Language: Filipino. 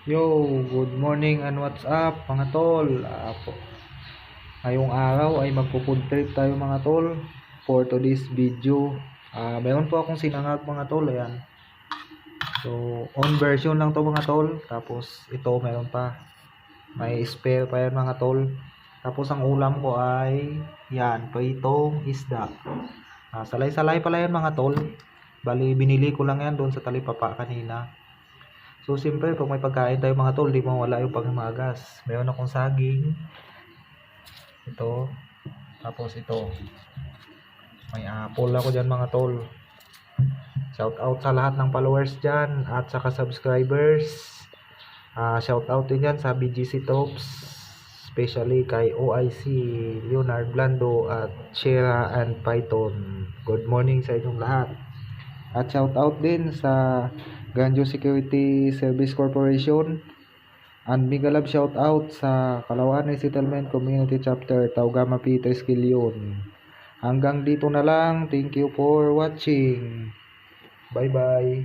Yo, good morning and what's up mga tol? Ngayong araw ay magpo-food trip tayo mga tol for today's video. Meron po akong sinangag mga tol, ayan. So, on version lang to mga tol. Tapos ito meron pa. May spare pa yan mga tol. Tapos ang ulam ko ay yan, pritong isda. Salay-salay pala yan mga tol. Bali, binili ko lang yan doon sa Talipapa kanina. So, siyempre, pag may pagkain tayo mga tol, di mawala yung panghimagas. Meron akong saging. Ito. Tapos ito. May apple ako dyan mga tol. Shout out sa lahat ng followers dyan at saka subscribers. Shout out din dyan sa BGC Tops. Especially kay OIC, Leonard Blando at Shera and Python. Good morning sa inyong lahat. At shout out din sa Ganjo Security Service Corporation and mega love shout out sa Kalawanay Settlement Community Chapter Taugama Peter Esquilion. Hanggang dito na lang. Thank you for watching. Bye bye.